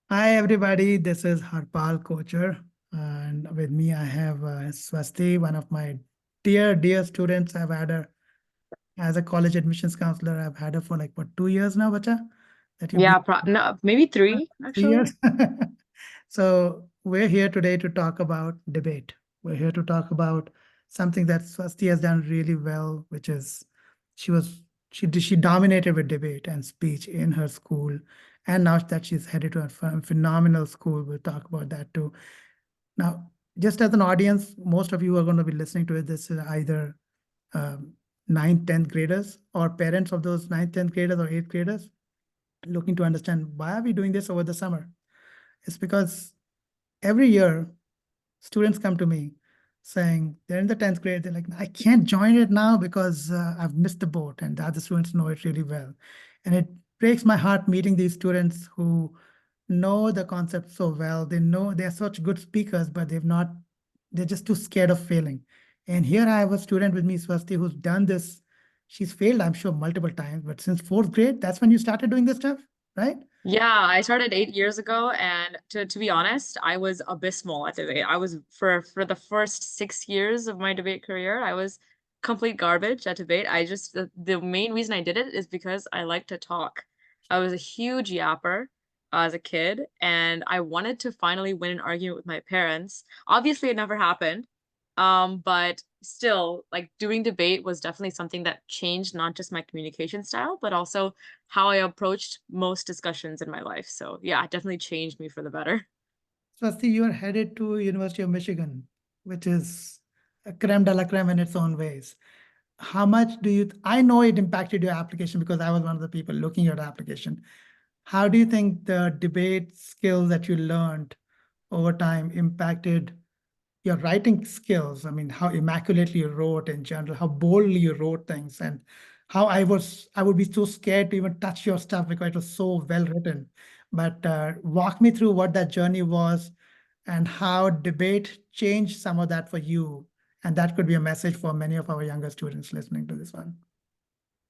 Hi, everybody. This is Harpal Kocher, and with me I have Swasti, one of my dear students. I've had her as a college admissions counselor. I've had her for like what 2 years now, bacha, that you've been Yeah, no, maybe three, 3 years. actually. So we're here today to talk about debate. We're here to talk about something that Swasti has done really well, which is she was she dominated with debate and speech in her school, and now that she's headed to a phenomenal school, we'll talk about that too. Now, just as an audience, most of you are going to be listening to it. This is either um, 9th, 10th graders or parents of those 9th, 10th graders or 8th graders looking to understand why are we doing this over the summer. It's because every year students come to me saying they're in the 10th grade. They're like, I can't join it now because I've missed the boat, and the other students know it really well. And it breaks my heart meeting these students who know the concept so well. They know they're such good speakers, but they're just too scared of failing. And here I have a student with me, Swasti, who's done this. She's failed, I'm sure, multiple times, but since fourth grade, that's when you started doing this stuff, right? Yeah, I started 8 years ago, and to be honest, I was abysmal at debate. I was for the first 6 years of my debate career, I was complete garbage at debate. The main reason I did it is because I like to talk. I was a huge yapper as a kid, and I wanted to finally win an argument with my parents. Obviously, it never happened. But still, like doing debate was definitely something that changed not just my communication style, but also how I approached most discussions in my life. So yeah, it definitely changed me for the better. Swasti, you are headed to University of Michigan, which is a creme de la creme in its own ways. How much do you, I know it impacted your application because I was one of the people looking at the application. How do you think the debate skills that you learned over time impacted your writing skills? I mean, how immaculately you wrote in general, how boldly you wrote things, and how I would be so scared to even touch your stuff because it was so well written. But walk me through what that journey was and how debate changed some of that for you. And that could be a message for many of our younger students listening to this one.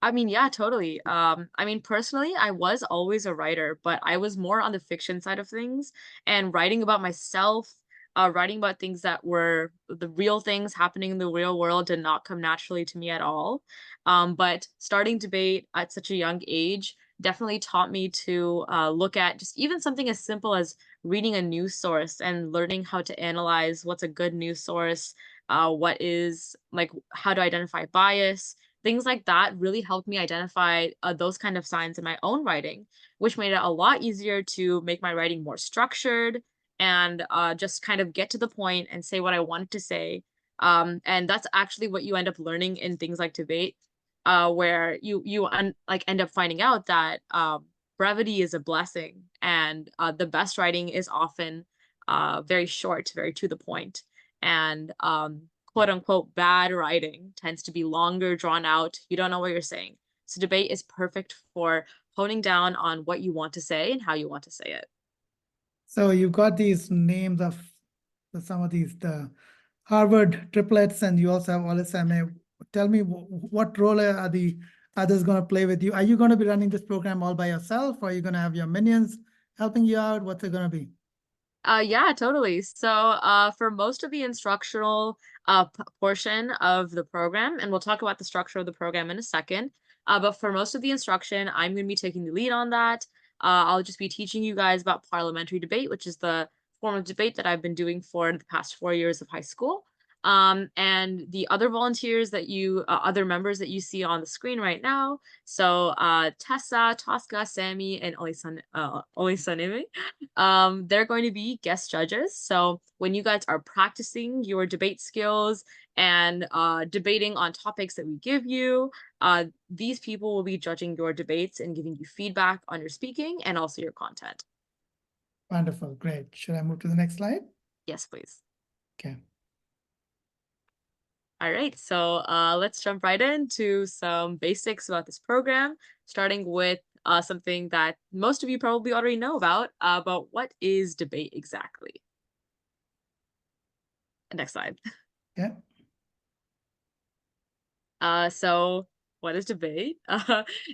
I mean, yeah, totally. I mean, personally, I was always a writer, but I was more on the fiction side of things and writing about myself, writing about things that were the real things happening in the real world did not come naturally to me at all. But starting debate at such a young age definitely taught me to look at just even something as simple as reading a news source and learning how to analyze what's a good news source, what is like how to identify bias. Things like that really helped me identify those kind of signs in my own writing, which made it a lot easier to make my writing more structured and just kind of get to the point and say what I wanted to say. And that's actually what you end up learning in things like debate, where like end up finding out that brevity is a blessing, and the best writing is often very short, very to the point, and quote unquote bad writing tends to be longer, drawn out. You don't know what you're saying. So debate is perfect for honing down on what you want to say and how you want to say it. So you've got these names of some of the Harvard triplets, and you also have Wallace MA. Tell me what role are the others going to play with you? Are you going to be running this program all by yourself, or are you going to have your minions helping you out? What's it going to be? Yeah, totally. So, for most of the instructional portion of the program, and we'll talk about the structure of the program in a second, but for most of the instruction, I'm going to be taking the lead on that. I'll just be teaching you guys about parliamentary debate, which is the form of debate that I've been doing for the past 4 years of high school. And the other volunteers other members that you see on the screen right now, so Tessa, Tosca, Sammy, and Olisanime, they're going to be guest judges. So when you guys are practicing your debate skills and debating on topics that we give you, these people will be judging your debates and giving you feedback on your speaking and also your content. Wonderful, great. Should I move to the next slide? Yes, please. Okay. All right, so let's jump right into some basics about this program, starting with something that most of you probably already know about what is debate exactly. Next slide. Yeah. So what is debate?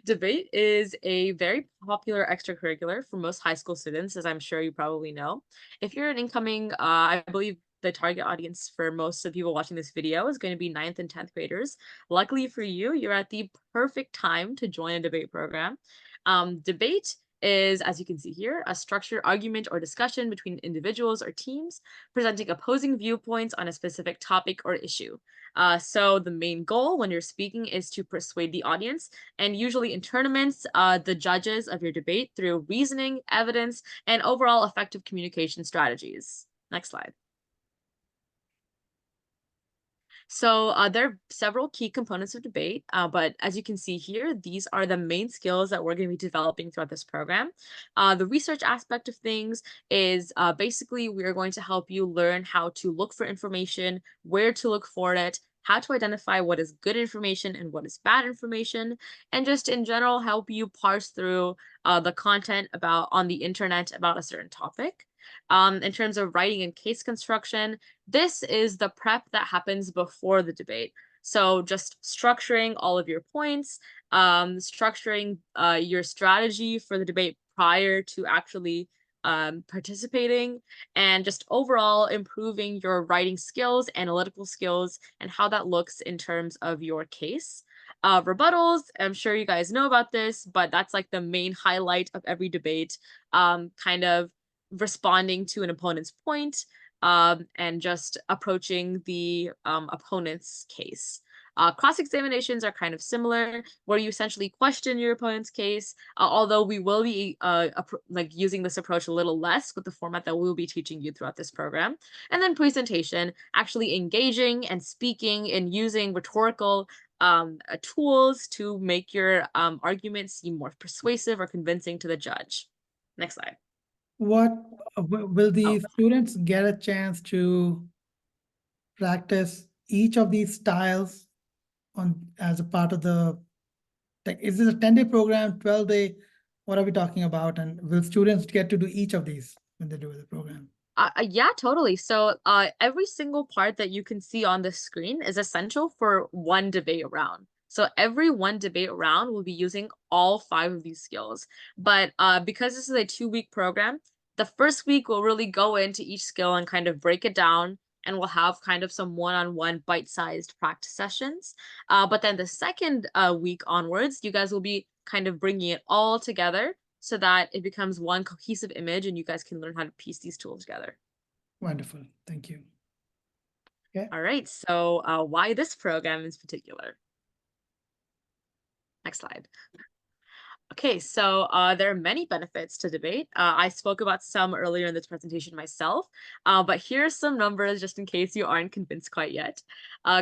Debate is a very popular extracurricular for most high school students, as I'm sure you probably know. If you're an incoming, I believe the target audience for most of people watching this video is going to be ninth and 10th graders. Luckily for you, you're at the perfect time to join a debate program. Debate is, as you can see here, a structured argument or discussion between individuals or teams presenting opposing viewpoints on a specific topic or issue. So the main goal when you're speaking is to persuade the audience, and usually in tournaments, the judges of your debate through reasoning, evidence, and overall effective communication strategies. Next slide. So there are several key components of debate, but as you can see here, these are the main skills that we're going to be developing throughout this program. The research aspect of things is basically we're going to help you learn how to look for information, where to look for it, how to identify what is good information and what is bad information, and just in general help you parse through the content about on the internet about a certain topic. In terms of writing and case construction, this is the prep that happens before the debate. So just structuring all of your points, structuring your strategy for the debate prior to actually participating, and just overall improving your writing skills, analytical skills, and how that looks in terms of your case. Rebuttals, I'm sure you guys know about this, but that's like the main highlight of every debate, kind of responding to an opponent's point, and just approaching the opponent's case. Cross-examinations are kind of similar, where you essentially question your opponent's case, although we will be like using this approach a little less with the format that we'll be teaching you throughout this program. And then presentation, actually engaging and speaking and using rhetorical tools to make your argument seem more persuasive or convincing to the judge. Next slide. What will Oh, the students get a chance to practice each of these styles on as a part of the, like, is this a 10-day program, 12-day? What are we talking about? And will students get to do each of these when they do the program? yeah, totally. So every single part that you can see on the screen is essential for one debate round. So every one debate round will be using all 5 of these skills. But because this is a 2-week program, the first week will really go into each skill and kind of break it down. And we'll have kind of some one-on-one bite-sized practice sessions. But then the second week onwards, you guys will be kind of bringing it all together so that it becomes one cohesive image and you guys can learn how to piece these tools together. Wonderful. Thank you. Okay. All right, so why this program in particular? Next slide. Okay, so there are many benefits to debate. I spoke about some earlier in this presentation myself, but here's some numbers just in case you aren't convinced quite yet.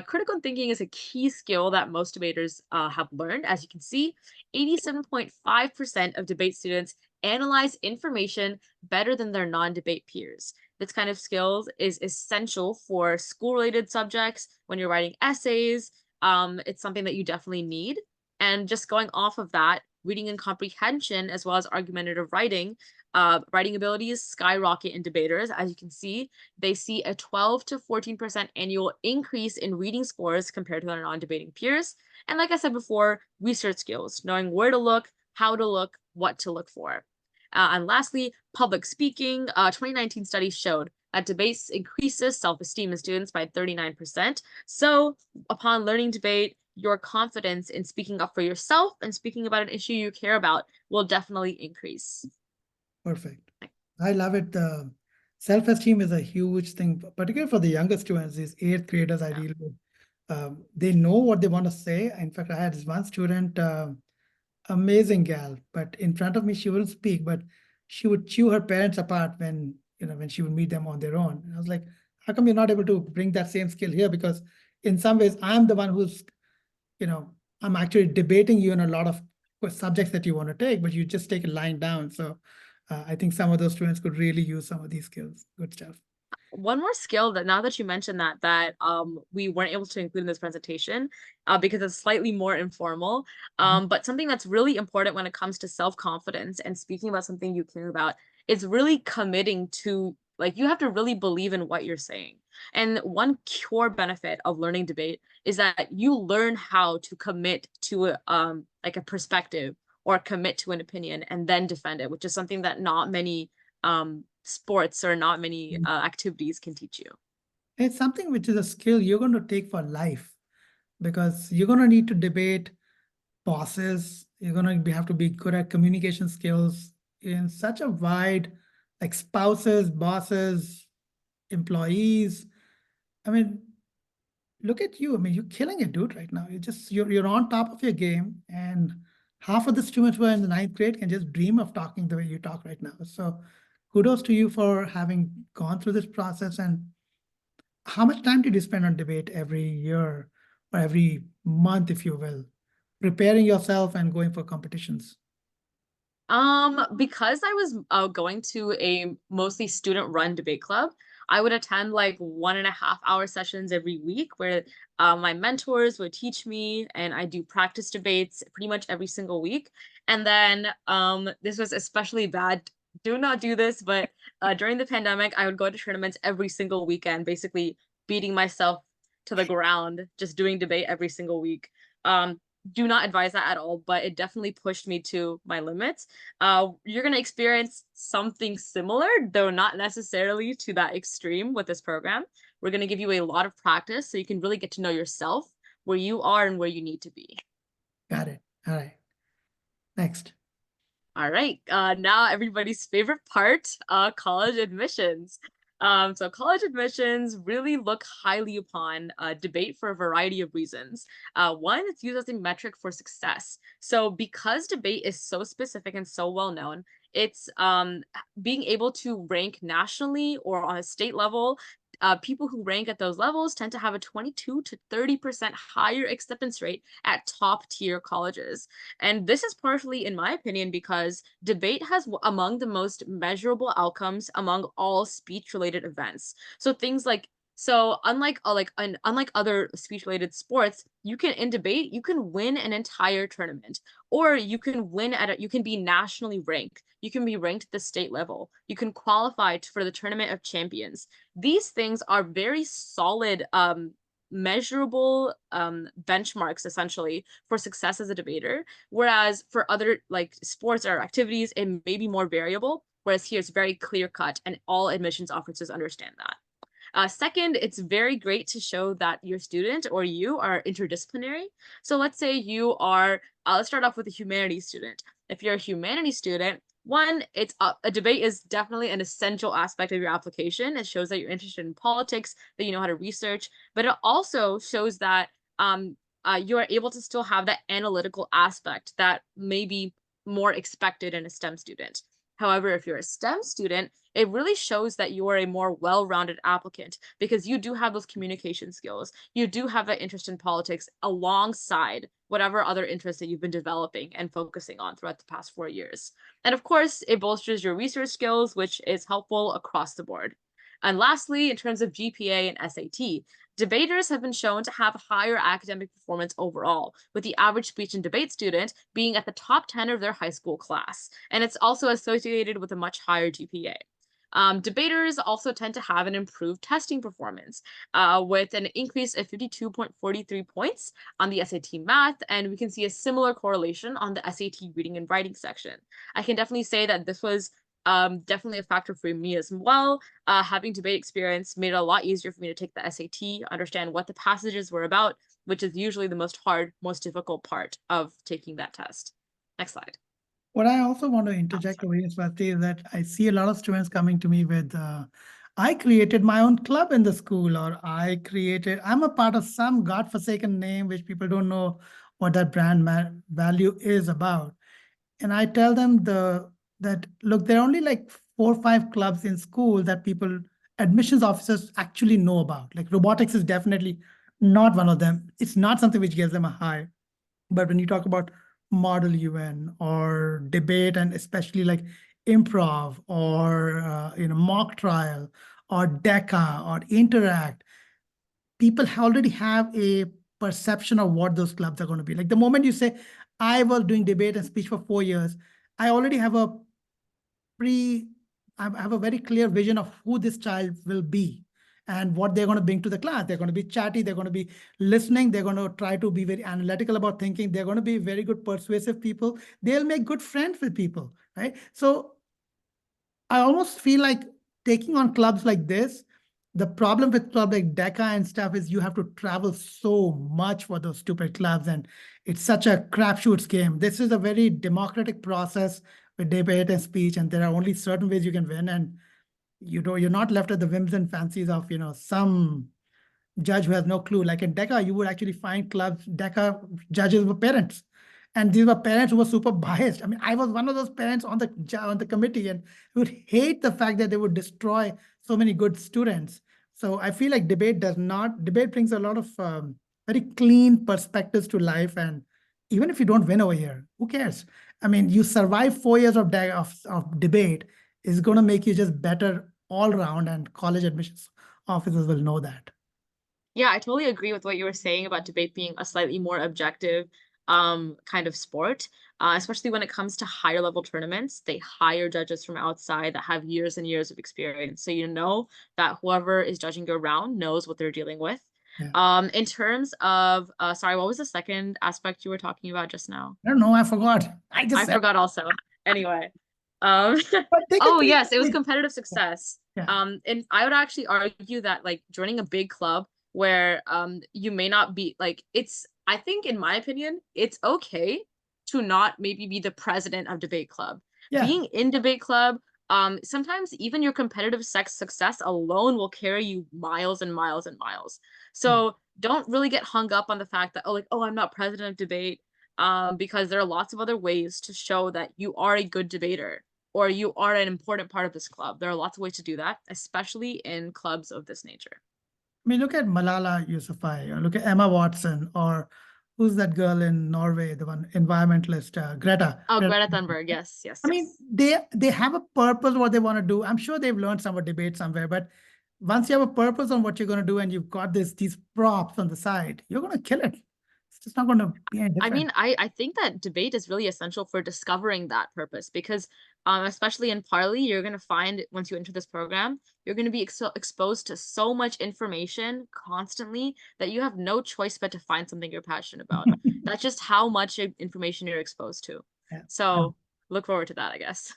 Critical thinking is a key skill that most debaters have learned. As you can see, 87.5% of debate students analyze information better than their non-debate peers. This kind of skills is essential for school-related subjects when you're writing essays. It's something that you definitely need. And just going off of that, reading and comprehension, as well as argumentative writing, writing abilities skyrocket in debaters. As you can see, they see a 12 to 14% annual increase in reading scores compared to their non-debating peers. And like I said before, research skills, knowing where to look, how to look, what to look for. And lastly, public speaking. 2019 study showed that debates increases self-esteem in students by 39%. So upon learning debate, your confidence in speaking up for yourself and speaking about an issue you care about will definitely increase. Perfect. I love it. Self-esteem is a huge thing, particularly for the younger students, these 8th graders, I deal with. They know what they want to say. In fact, I had this one student, amazing gal, but in front of me, she wouldn't speak, but she would chew her parents apart when, when she would meet them on their own. And I was like, how come you're not able to bring that same skill here? Because in some ways, I'm the one who's, I'm actually debating you in a lot of subjects that you want to take, but you just take it lying down. So I think some of those students could really use some of these skills. Good stuff. One more skill that now that you mentioned that we weren't able to include in this presentation because it's slightly more informal, but something that's really important when it comes to self-confidence and speaking about something you care about is really committing to Like you have to really believe in what you're saying. And one core benefit of learning debate is that you learn how to commit to like a perspective or commit to an opinion and then defend it, which is something that not many sports or not many activities can teach you. It's something which is a skill you're going to take for life because you're going to need to debate bosses. You're going to have to be good at communication skills in such a wide, like spouses, bosses, employees. I mean, look at you. I mean, you're killing it, dude, right now. You're on top of your game, and half of the students who are in the ninth grade can just dream of talking the way you talk right now. So kudos to you for having gone through this process. And how much time did you spend on debate every year or every month, if you will, preparing yourself and going for competitions? Because I was going to a mostly student-run debate club, I would attend like 1.5 hour sessions every week where my mentors would teach me, and I do practice debates pretty much every single week. And then this was especially bad. Do not do this, but during the pandemic, I would go to tournaments every single weekend, basically beating myself to the ground, just doing debate every single week. Um, do not advise that at all, but it definitely pushed me to my limits. You're going to experience something similar, though not necessarily to that extreme with this program. We're going to give you a lot of practice so you can really get to know yourself, where you are and where you need to be. Got it. All right. Next. All right, now everybody's favorite part, college admissions. So college admissions really look highly upon debate for a variety of reasons. One, it's used as a metric for success. So because debate is so specific and so well known, it's being able to rank nationally or on a state level. People who rank at those levels tend to have a 22 to 30% higher acceptance rate at top tier colleges. And this is partially, in my opinion, because debate has among the most measurable outcomes among all speech-related events. So things like unlike other speech-related sports, you can in debate you can win an entire tournament, or you can win you can be nationally ranked. You can be ranked at the state level. You can qualify for the tournament of champions. These things are very solid measurable benchmarks essentially for success as a debater, whereas for other like sports or activities it may be more variable, whereas here it's very clear cut and all admissions officers understand that. Second, it's very great to show that your student or you are interdisciplinary. So let's say you are, let's start off with a humanities student. If you're a humanities student, one, it's a debate is definitely an essential aspect of your application. It shows that you're interested in politics, that you know how to research, but it also shows that you are able to still have that analytical aspect that may be more expected in a STEM student. However, if you're a STEM student, it really shows that you are a more well-rounded applicant because you do have those communication skills. You do have that interest in politics alongside whatever other interests that you've been developing and focusing on throughout the past 4 years. And of course, it bolsters your research skills, which is helpful across the board. And lastly, in terms of GPA and SAT, debaters have been shown to have higher academic performance overall, with the average speech and debate student being at the top 10 of their high school class. And it's also associated with a much higher GPA. Debaters also tend to have an improved testing performance with an increase of 52.43 points on the SAT math, and we can see a similar correlation on the SAT reading and writing section. I can definitely say that this was definitely a factor for me as well. Having debate experience made it a lot easier for me to take the SAT, understand what the passages were about, which is usually the most difficult part of taking that test. Next slide. What I also want to interject over here, Swati, is that I see a lot of students coming to me with, I created my own club in the school, or I'm a part of some godforsaken name, which people don't know what that brand value is about. And I tell them that, look, there are only like 4 or 5 clubs in school that admissions officers actually know about. Like robotics is definitely not one of them. It's not something which gives them a high. But when you talk about model UN or debate, and especially like improv or mock trial or DECA or Interact, people already have a perception of what those clubs are going to be. Like the moment you say, I was doing debate and speech for 4 years, I already have a I have a very clear vision of who this child will be and what they're going to bring to the class. They're going to be chatty, they're going to be listening, they're going to try to be very analytical about thinking, they're going to be very good persuasive people, they'll make good friends with people, right? So I almost feel like taking on clubs like this, the problem with club like DECA and stuff is you have to travel so much for those stupid clubs, and it's such a crapshoots game. This is a very democratic process with debate and speech, and there are only certain ways you can win, and you're not left at the whims and fancies of some judge who has no clue. Like in DECA, you would actually find clubs, DECA judges were parents. And these were parents who were super biased. I mean, I was one of those parents on the committee, and would hate the fact that they would destroy so many good students. So I feel like debate brings a lot of very clean perspectives to life. And even if you don't win over here, who cares? I mean, you survive 4 years of debate is going to make you just better all around, and college admissions officers will know that. Yeah, I totally agree with what you were saying about debate being a slightly more objective kind of sport, especially when it comes to higher level tournaments. They hire judges from outside that have years and years of experience. So you know that whoever is judging your round knows what they're dealing with. Yeah. In terms of, sorry, what was the second aspect you were talking about just now? I don't know. I forgot. I just I said. forgot also. Anyway, um, But take it oh pretty yes, it was easy. competitive success. Yeah. And I would actually argue that like joining a big club where you may not be like I think in my opinion, it's okay to not maybe be the president of debate club. Yeah. Being in debate club, sometimes even your competitive success alone will carry you miles and miles and miles. Yeah. So don't really get hung up on the fact that oh I'm not president of debate, because there are lots of other ways to show that you are a good debater or you are an important part of this club. There are lots of ways to do that, especially in clubs of this nature. I mean, look at Malala Yousafzai, or look at Emma Watson, or who's that girl in Norway, the one environmentalist, Greta. Oh, Greta. Greta Thunberg. Yes, yes, I mean, yes. they have a purpose what they want to do. I'm sure they've learned some debate somewhere, but once you have a purpose on what you're going to do and you've got these props on the side, you're going to kill it. It's just not going to be any I different. mean, I think that debate is really essential for discovering that purpose because, especially in Parley, you're going to find once you enter this program, you're going to be exposed to so much information constantly that you have no choice but to find something you're passionate about. That's just how much information you're exposed to. Yeah. So look forward to that, I guess.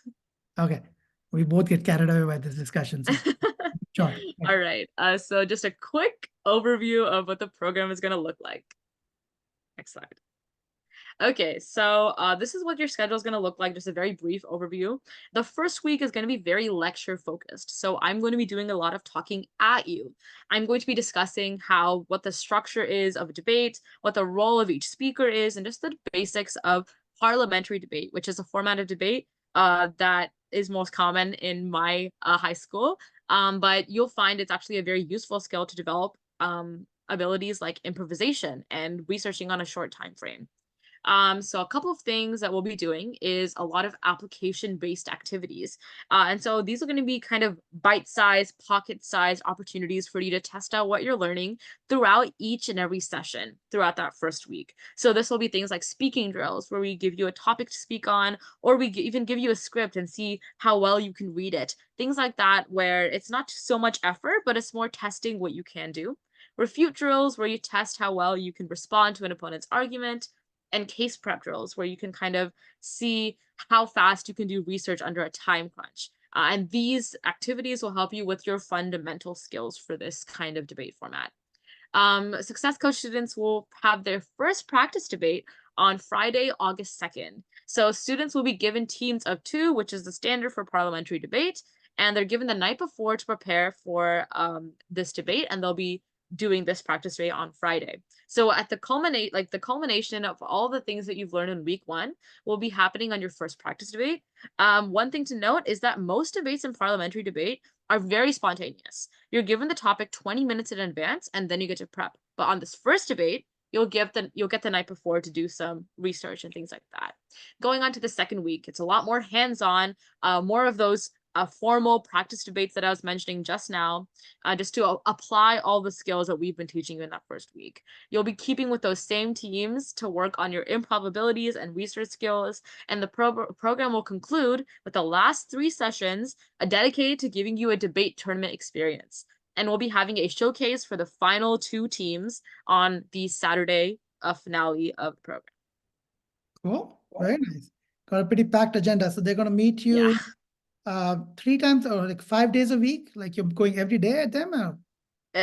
Okay. We both get carried away by this discussion. So short. Yeah. All right. So just a quick overview of what the program is going to look like. Next slide. Okay, so this is what your schedule is going to look like, just a very brief overview. The first week is going to be very lecture focused. So I'm going to be doing a lot of talking at you. I'm going to be discussing what the structure is of a debate, what the role of each speaker is, and just the basics of parliamentary debate, which is a format of debate that is most common in my high school. But you'll find it's actually a very useful skill to develop abilities like improvisation and researching on a short time frame. So a couple of things that we'll be doing is a lot of application-based activities. And so these are going to be kind of bite-sized, pocket-sized opportunities for you to test out what you're learning throughout each and every session throughout that first week. So this will be things like speaking drills, where we give you a topic to speak on, or we even give you a script and see how well you can read it. Things like that, where it's not so much effort, but it's more testing what you can do. Refute drills, where you test how well you can respond to an opponent's argument, and case prep drills where you can kind of see how fast you can do research under a time crunch. And these activities will help you with your fundamental skills for this kind of debate format. Success Coach students will have their first practice debate on Friday, August 2nd. So students will be given teams of 2, which is the standard for parliamentary debate, and they're given the night before to prepare for this debate, and they'll be doing this practice debate on Friday. So at the culmination of all the things that you've learned in week 1 will be happening on your first practice debate. One thing to note is that most debates in parliamentary debate are very spontaneous. You're given the topic 20 minutes in advance and then you get to prep. But on this first debate, you'll get the night before to do some research and things like that. Going on to the second week, it's a lot more hands-on, more of those formal practice debates that I was mentioning just now, just to apply all the skills that we've been teaching you in that first week. You'll be keeping with those same teams to work on your improv abilities and research skills, and the program will conclude with the last 3 sessions dedicated to giving you a debate tournament experience. And we'll be having a showcase for the final 2 teams on the Saturday finale of the program. Cool. Very nice. Got a pretty packed agenda. So they're going to meet Yeah. you 3 times or like 5 days a week? Like you're going every day at them? Or?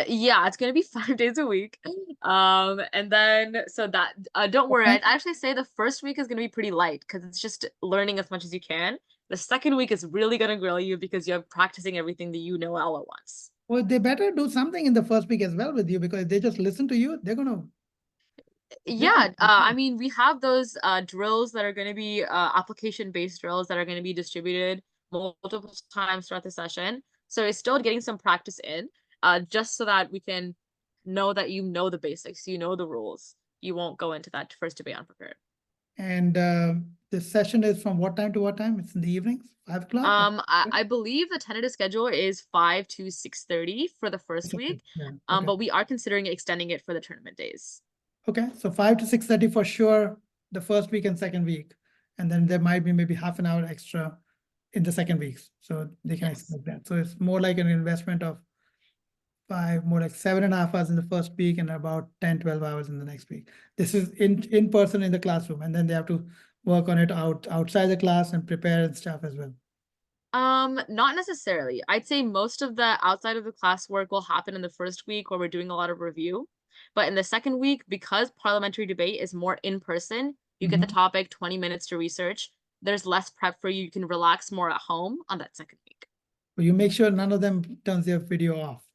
Yeah, it's gonna be 5 days a week. And then so that don't worry, Okay. I'd actually say the first week is gonna be pretty light because it's just learning as much as you can. The second week is really gonna grill you because you're practicing everything that you know all at once. Well, they better do something in the first week as well with you, because if they just listen to you, they're Yeah, gonna I mean, we have those drills that are going to be application-based drills that are going to be distributed multiple times throughout the session. So it's still getting some practice in, just so that we can know that you know the basics, you know the rules. You won't go into that first debate unprepared. And this session is from what time to what time? It's in the evenings, 5 o'clock? I believe the tentative schedule is 5 to 6:30 for the first week. Yeah. Okay. But we are considering extending it for the tournament days. Okay. So 5 to 6:30 for sure, the first week and second week. And then there might be maybe half an hour extra in the second weeks. So they can Yes. expect that. So it's more like an investment of more like 7.5 hours in the first week and about 10, 12 hours in the next week. This is in person in the classroom, and then they have to work on it outside the class and prepare and stuff as well. Not necessarily. I'd say most of the outside of the class work will happen in the first week where we're doing a lot of review. But in the second week, because parliamentary debate is more in person, you get the topic, 20 minutes to research. There's less prep for you. You can relax more at home on that second week. But you make sure none of them turns their video off.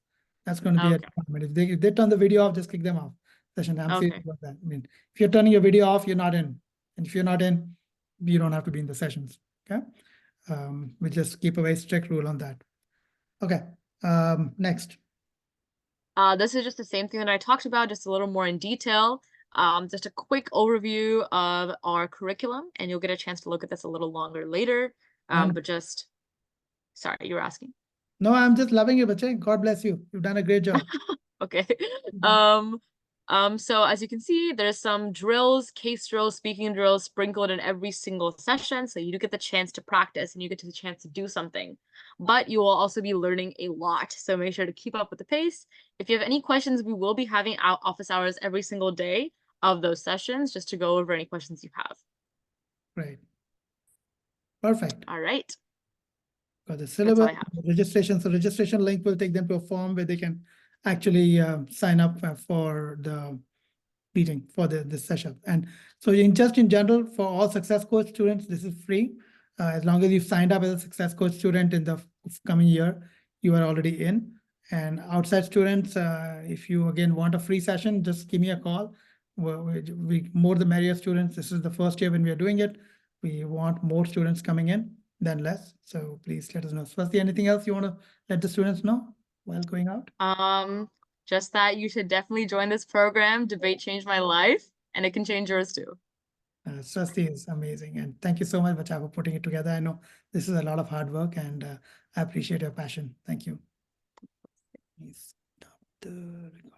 That's going to be a Okay. requirement. If they turn the video off, just kick them off session. I'm serious Okay. about that. I mean, if you're turning your video off, you're not in. And if you're not in, you don't have to be in the sessions. Okay. We just keep a very strict rule on that. Okay. Next. This is just the same thing that I talked about, just a little more in detail. Just a quick overview of our curriculum, and you'll get a chance to look at this a little longer later. But just, sorry, you were asking. No, I'm just loving you, Bache. God bless you. You've done a great job. Okay. So as you can see, there's some drills, case drills, speaking drills sprinkled in every single session. So you do get the chance to practice and you get the chance to do something. But you will also be learning a lot. So make sure to keep up with the pace. If you have any questions, we will be having office hours every single day of those sessions just to go over any questions you have. Great. Perfect. All right. Got the That's all syllabus, I have. registration. So registration link will take them to a form where they can actually sign up for the meeting for this session. And so just in general, for all Success Coach students, this is free. As long as you've signed up as a Success Coach student in the coming year, you are already in. And outside students, if you again want a free session, just give me a call. We more the merrier students. This is the first year when we are doing it. We want more students coming in than less. So please let us know. Swasti, anything else you want to let the students know while going out? Just that you should definitely join this program. Debate changed my life, and it can change yours too. Swasti is amazing. And thank you so much, Bacha, for putting it together. I know this is a lot of hard work, and I appreciate your passion. Thank you. Please stop the recording.